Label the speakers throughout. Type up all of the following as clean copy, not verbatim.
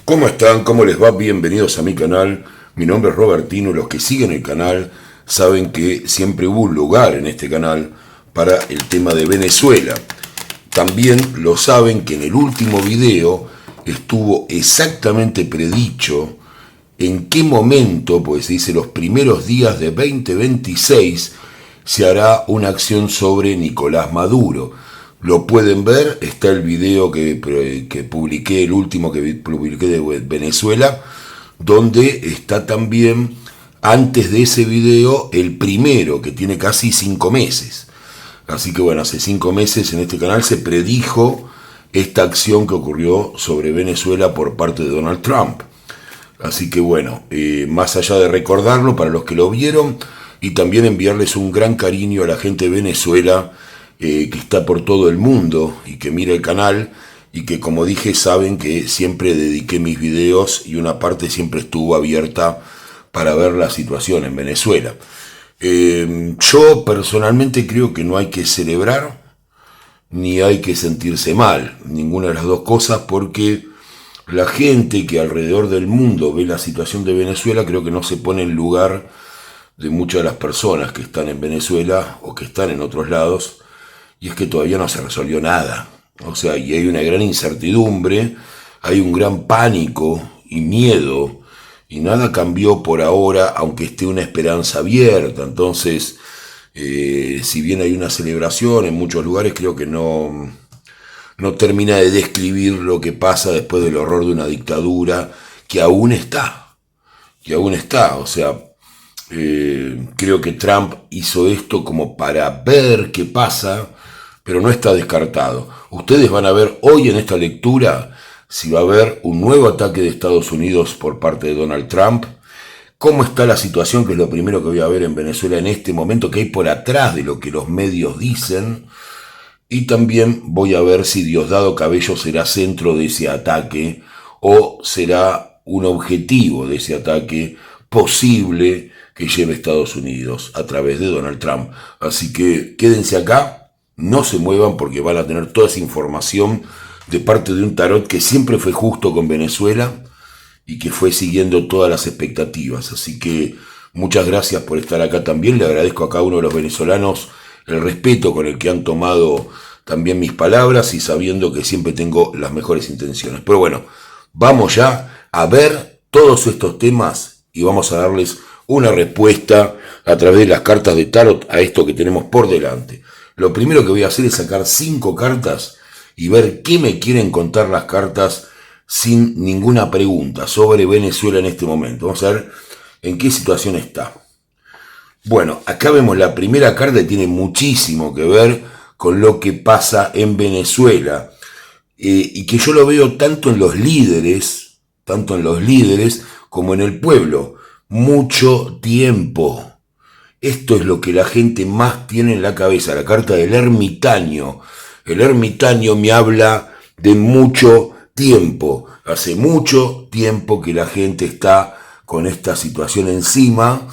Speaker 1: ¿Cómo están? ¿Cómo les va? Bienvenidos a mi canal. Mi nombre es Robertino. Los que siguen el canal saben que siempre hubo un lugar en este canal para el tema de Venezuela. También lo saben que en el último video estuvo exactamente predicho en qué momento, pues se dice los primeros días de 2026, se hará una acción sobre Nicolás Maduro. Lo pueden ver, está el video que publiqué, el último que publiqué de Venezuela, donde está también, antes de ese video, el primero, que tiene casi 5 meses. Así que bueno, hace 5 meses en este canal se predijo esta acción que ocurrió sobre Venezuela por parte de Donald Trump. Así que bueno, más allá de recordarlo para los que lo vieron, y también enviarles un gran cariño a la gente de Venezuela, que está por todo el mundo y que mira el canal, y que, como dije, saben que siempre dediqué mis videos y una parte siempre estuvo abierta para ver la situación en Venezuela. Yo personalmente creo que no hay que celebrar ni hay que sentirse mal, ninguna de las dos cosas, porque la gente que alrededor del mundo ve la situación de Venezuela creo que no se pone en lugar de muchas de las personas que están en Venezuela o que están en otros lados, y es que todavía no se resolvió nada. O sea, y hay una gran incertidumbre, hay un gran pánico y miedo, y nada cambió por ahora, aunque esté una esperanza abierta. Entonces, si bien hay una celebración en muchos lugares, creo que no termina de describir lo que pasa después del horror de una dictadura que aún está. O sea, creo que Trump hizo esto como para ver qué pasa, pero no está descartado. Ustedes van a ver hoy en esta lectura si va a haber un nuevo ataque de Estados Unidos por parte de Donald Trump, cómo está la situación, que es lo primero que voy a ver en Venezuela en este momento, que hay por atrás de lo que los medios dicen, y también voy a ver si Diosdado Cabello será centro de ese ataque o será un objetivo de ese ataque posible que lleve Estados Unidos a través de Donald Trump. Así que quédense acá. No se muevan porque van a tener toda esa información de parte de un tarot que siempre fue justo con Venezuela y que fue siguiendo todas las expectativas. Así que muchas gracias por estar acá también. Le agradezco a cada uno de los venezolanos el respeto con el que han tomado también mis palabras y sabiendo que siempre tengo las mejores intenciones. Pero bueno, vamos ya a ver todos estos temas y vamos a darles una respuesta a través de las cartas de tarot a esto que tenemos por delante. Lo primero que voy a hacer es sacar 5 cartas y ver qué me quieren contar las cartas sin ninguna pregunta sobre Venezuela en este momento. Vamos a ver en qué situación está. Bueno, acá vemos la primera carta que tiene muchísimo que ver con lo que pasa en Venezuela, y que yo lo veo tanto en los líderes como en el pueblo. Mucho tiempo. Esto es lo que la gente más tiene en la cabeza, la carta del ermitaño. El ermitaño me habla de mucho tiempo. Hace mucho tiempo que la gente está con esta situación encima,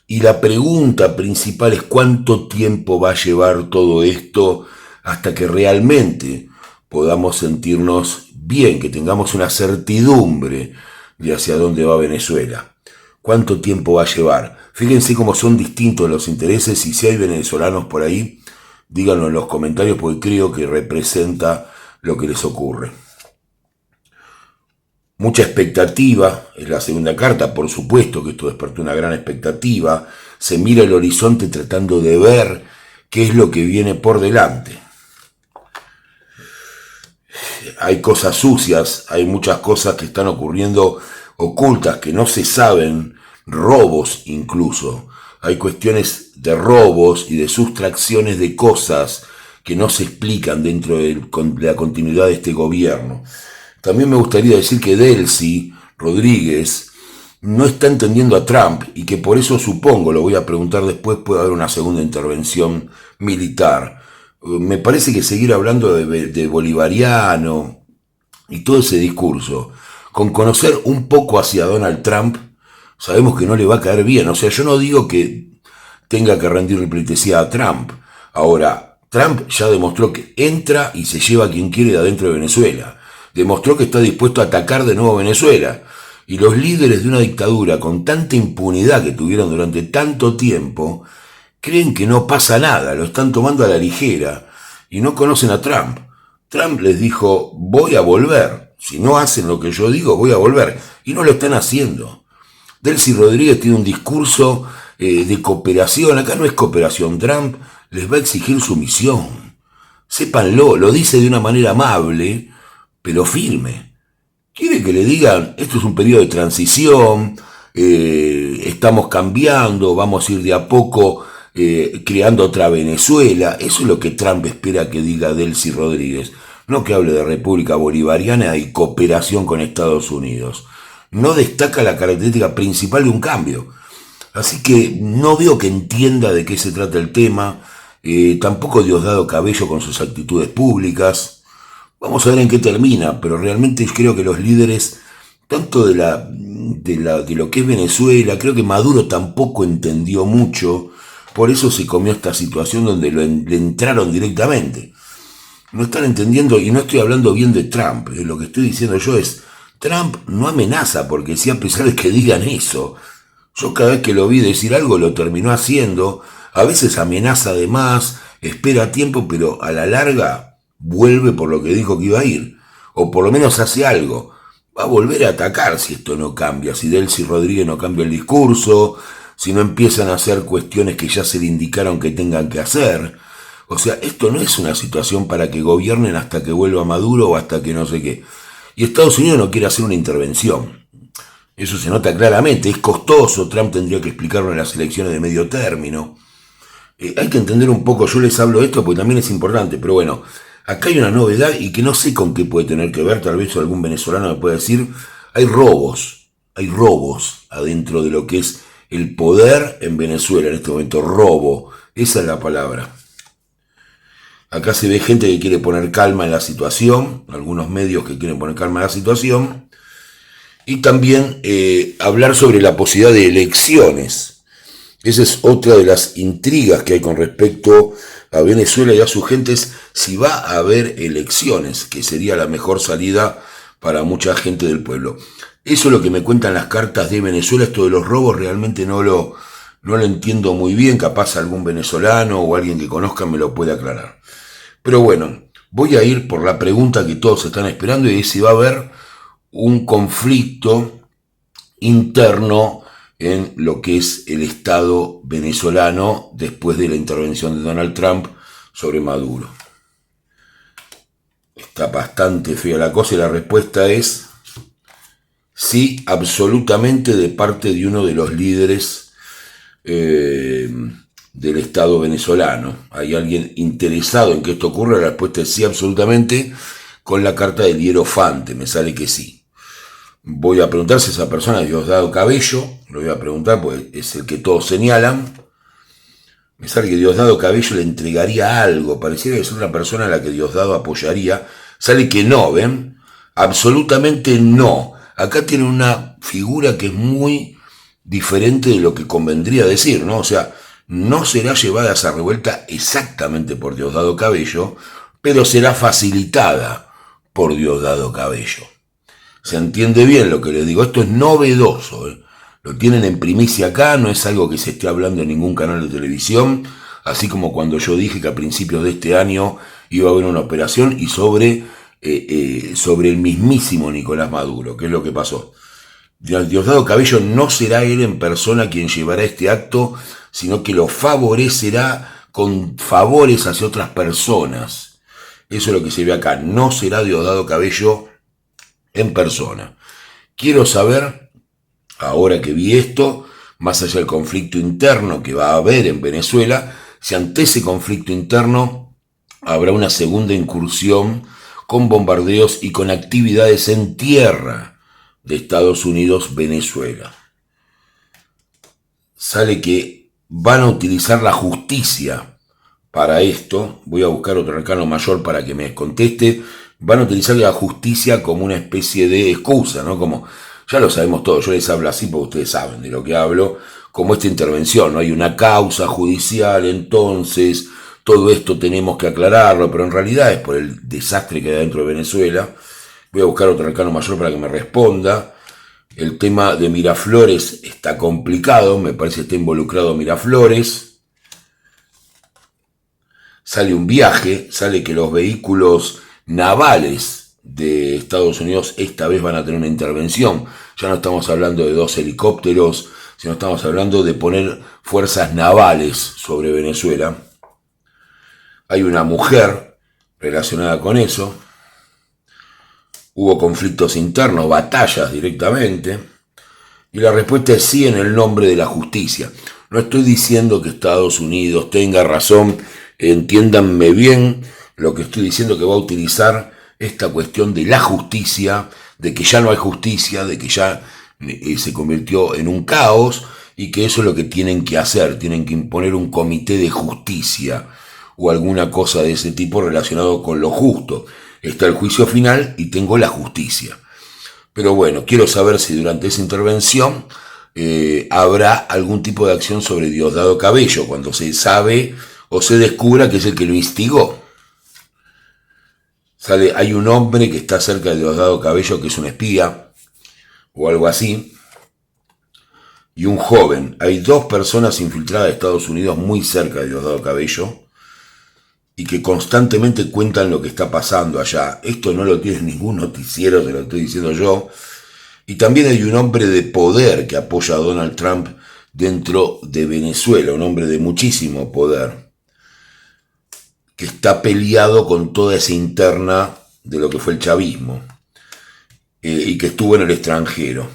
Speaker 1: y la pregunta principal es cuánto tiempo va a llevar todo esto hasta que realmente podamos sentirnos bien, que tengamos una certidumbre de hacia dónde va Venezuela. ¿Cuánto tiempo va a llevar? Fíjense cómo son distintos los intereses, y si hay venezolanos por ahí, díganlo en los comentarios porque creo que representa lo que les ocurre. Mucha expectativa, es la segunda carta, por supuesto que esto despertó una gran expectativa. Se mira el horizonte tratando de ver qué es lo que viene por delante. Hay cosas sucias, hay muchas cosas que están ocurriendo ocultas, que no se saben, robos incluso. Hay cuestiones de robos y de sustracciones de cosas que no se explican dentro de la continuidad de este gobierno. También me gustaría decir que Delcy Rodríguez no está entendiendo a Trump y que por eso, supongo, lo voy a preguntar después, puede haber una segunda intervención militar. Me parece que seguir hablando de bolivariano y todo ese discurso, con conocer un poco hacia Donald Trump, sabemos que no le va a caer bien. O sea, yo no digo que tenga que rendirle pleitesía a Trump. Ahora, Trump ya demostró que entra y se lleva a quien quiere de adentro de Venezuela. demostró que está dispuesto a atacar de nuevo Venezuela. Y los líderes de una dictadura con tanta impunidad que tuvieron durante tanto tiempo, creen que no pasa nada, lo están tomando a la ligera y no conocen a Trump. Trump les dijo, voy a volver, si no hacen lo que yo digo, voy a volver, y no lo están haciendo. Delcy Rodríguez tiene un discurso de cooperación, acá no es cooperación, Trump les va a exigir sumisión. Sépanlo, lo dice de una manera amable, pero firme. Quiere que le digan, esto es un periodo de transición, estamos cambiando, vamos a ir de a poco creando otra Venezuela. Eso es lo que Trump espera que diga Delcy Rodríguez. No que hable de República Bolivariana y cooperación con Estados Unidos. No destaca la característica principal de un cambio. Así que no veo que entienda de qué se trata el tema. Tampoco Diosdado Cabello con sus actitudes públicas. Vamos a ver en qué termina, pero realmente creo que los líderes, tanto de lo que es Venezuela, creo que Maduro tampoco entendió mucho, por eso se comió esta situación donde le entraron directamente. No están entendiendo, y no estoy hablando bien de Trump, lo que estoy diciendo yo es, Trump no amenaza, porque si a pesar de que digan eso, yo cada vez que lo vi decir algo lo terminó haciendo, a veces amenaza de más, espera tiempo, pero a la larga vuelve por lo que dijo que iba a ir, o por lo menos hace algo. Va a volver a atacar si esto no cambia, si Delcy Rodríguez no cambia el discurso, si no empiezan a hacer cuestiones que ya se le indicaron que tengan que hacer. O sea, esto no es una situación para que gobiernen hasta que vuelva Maduro o hasta que no sé qué. Y Estados Unidos no quiere hacer una intervención. Eso se nota claramente, es costoso, Trump tendría que explicarlo en las elecciones de medio término. Hay que entender un poco, yo les hablo de esto porque también es importante, pero bueno, acá hay una novedad y que no sé con qué puede tener que ver, tal vez algún venezolano me pueda decir, hay robos adentro de lo que es el poder en Venezuela en este momento, robo, esa es la palabra. Acá se ve gente que quiere poner calma en la situación, algunos medios que quieren poner calma en la situación, y también hablar sobre la posibilidad de elecciones. Esa es otra de las intrigas que hay con respecto a Venezuela y a sus gentes, si va a haber elecciones, que sería la mejor salida para mucha gente del pueblo. Eso es lo que me cuentan las cartas de Venezuela, esto de los robos realmente no lo entiendo muy bien, capaz algún venezolano o alguien que conozca me lo puede aclarar. Pero bueno, voy a ir por la pregunta que todos están esperando y es si va a haber un conflicto interno en lo que es el Estado venezolano después de la intervención de Donald Trump sobre Maduro. Está bastante fea la cosa y la respuesta es sí, absolutamente, de parte de uno de los líderes del Estado venezolano. ¿Hay alguien interesado en que esto ocurra? La respuesta es sí, absolutamente. Con la carta del hierofante me sale que sí. Voy a preguntar si esa persona es Diosdado Cabello, lo voy a preguntar porque es el que todos señalan. Me sale que Diosdado Cabello le entregaría algo, pareciera que es una persona a la que Diosdado apoyaría. Sale que no, ¿ven? Absolutamente no. Acá tiene una figura que es muy diferente de lo que convendría decir, ¿no? O sea, no será llevada a esa revuelta exactamente por Diosdado Cabello, pero será facilitada por Diosdado Cabello. Se entiende bien lo que les digo, esto es novedoso, ¿eh? Lo tienen en primicia acá, no es algo que se esté hablando en ningún canal de televisión, así como cuando yo dije que a principios de este año iba a haber una operación y sobre el mismísimo Nicolás Maduro, que es lo que pasó. Diosdado Cabello no será él en persona quien llevará este acto, sino que lo favorecerá con favores hacia otras personas. Eso es lo que se ve acá, no será Diosdado Cabello en persona. Quiero saber, ahora que vi esto, más allá del conflicto interno que va a haber en Venezuela, si ante ese conflicto interno habrá una segunda incursión con bombardeos y con actividades en tierra de Estados Unidos, Venezuela. Sale que van a utilizar la justicia para esto. Voy a buscar otro arcano mayor para que me conteste. Van a utilizar la justicia como una especie de excusa, ¿no? Como, ya lo sabemos todos, yo les hablo así porque ustedes saben de lo que hablo, como esta intervención, ¿no? Hay una causa judicial, entonces todo esto tenemos que aclararlo, pero en realidad es por el desastre que hay dentro de Venezuela, Voy a buscar otro arcano mayor para que me responda. El tema de Miraflores está complicado, me parece que está involucrado Miraflores. Sale un viaje, sale que los vehículos navales de Estados Unidos esta vez van a tener una intervención. Ya no estamos hablando de 2 helicópteros, sino estamos hablando de poner fuerzas navales sobre Venezuela. Hay una mujer relacionada con eso. Hubo conflictos internos, batallas directamente. Y la respuesta es sí en el nombre de la justicia. No estoy diciendo que Estados Unidos tenga razón, entiéndanme bien lo que estoy diciendo, que va a utilizar esta cuestión de la justicia, de que ya no hay justicia, de que ya se convirtió en un caos y que eso es lo que tienen que hacer, tienen que imponer un comité de justicia o alguna cosa de ese tipo relacionado con lo justo. Está el juicio final y tengo la justicia. Pero bueno, quiero saber si durante esa intervención habrá algún tipo de acción sobre Diosdado Cabello, cuando se sabe o se descubra que es el que lo instigó. Hay un hombre que está cerca de Diosdado Cabello que es un espía o algo así, y un joven. Hay 2 personas infiltradas de Estados Unidos muy cerca de Diosdado Cabello y que constantemente cuentan lo que está pasando allá. Esto no lo tiene ningún noticiero, se lo estoy diciendo yo. Y también hay un hombre de poder que apoya a Donald Trump dentro de Venezuela, un hombre de muchísimo poder, que está peleado con toda esa interna de lo que fue el chavismo, y que estuvo en el extranjero,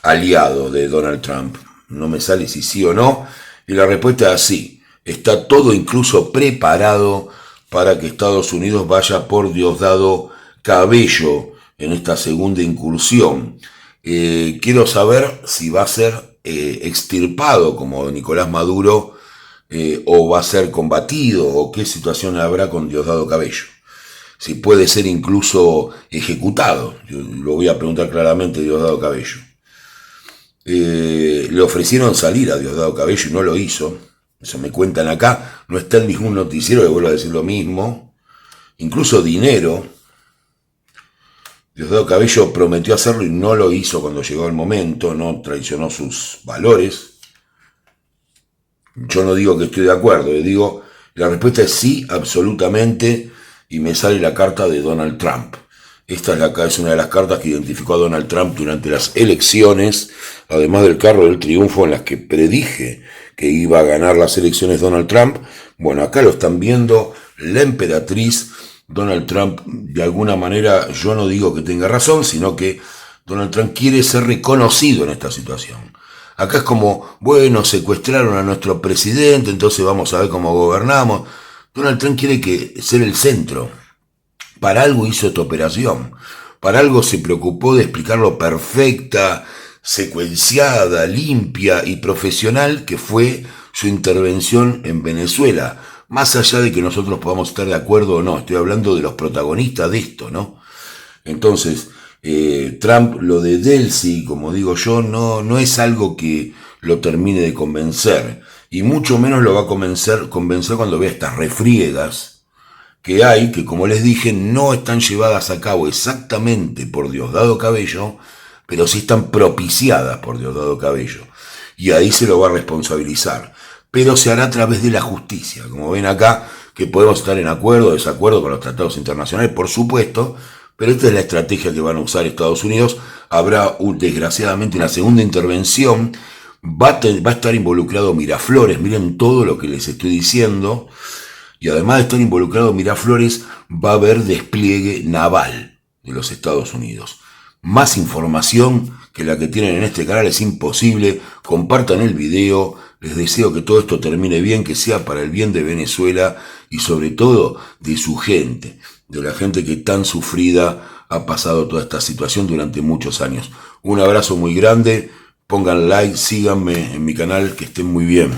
Speaker 1: aliado de Donald Trump. No me sale si sí o no, y la respuesta es sí. Está todo incluso preparado para que Estados Unidos vaya por Diosdado Cabello en esta segunda incursión. Quiero saber si va a ser extirpado como Nicolás Maduro, o va a ser combatido, o qué situación habrá con Diosdado Cabello. Si puede ser incluso ejecutado. Yo lo voy a preguntar claramente a Diosdado Cabello. Le ofrecieron salir a Diosdado Cabello y no lo hizo. Eso me cuentan acá, no está en ningún noticiero, le vuelvo a decir lo mismo. Incluso dinero. Diosdado Cabello prometió hacerlo y no lo hizo cuando llegó el momento, no traicionó sus valores. Yo no digo que estoy de acuerdo, digo, la respuesta es sí, absolutamente, y me sale la carta de Donald Trump. Esta es una de las cartas que identificó a Donald Trump durante las elecciones, además del carro del triunfo en las que predije que iba a ganar las elecciones Donald Trump. Bueno, acá lo están viendo, la emperatriz. Donald Trump, de alguna manera, yo no digo que tenga razón, sino que Donald Trump quiere ser reconocido en esta situación. Acá es como, bueno, secuestraron a nuestro presidente, entonces vamos a ver cómo gobernamos. Donald Trump quiere ser el centro. Para algo hizo esta operación. Para algo se preocupó de explicarlo perfecta, secuenciada, limpia y profesional que fue su intervención en Venezuela. Más allá de que nosotros podamos estar de acuerdo o no, estoy hablando de los protagonistas de esto, ¿no? Entonces, Trump, lo de Delcy, como digo yo, no es algo que lo termine de convencer. Y mucho menos lo va a convencer cuando vea estas refriegas que hay, que como les dije, no están llevadas a cabo exactamente por Diosdado Cabello, pero sí están propiciadas por Diosdado Cabello. Y ahí se lo va a responsabilizar. Pero se hará a través de la justicia. Como ven acá, que podemos estar en acuerdo o desacuerdo con los tratados internacionales, por supuesto, pero esta es la estrategia que van a usar Estados Unidos. Habrá, desgraciadamente, una segunda intervención. Va a estar involucrado Miraflores. Miren todo lo que les estoy diciendo. Y además de estar involucrado Miraflores, va a haber despliegue naval de los Estados Unidos. Más información que la que tienen en este canal es imposible. Compartan el video. Les deseo que todo esto termine bien, que sea para el bien de Venezuela y sobre todo de su gente, de la gente que tan sufrida ha pasado toda esta situación durante muchos años. Un abrazo muy grande. Pongan like, síganme en mi canal, que estén muy bien.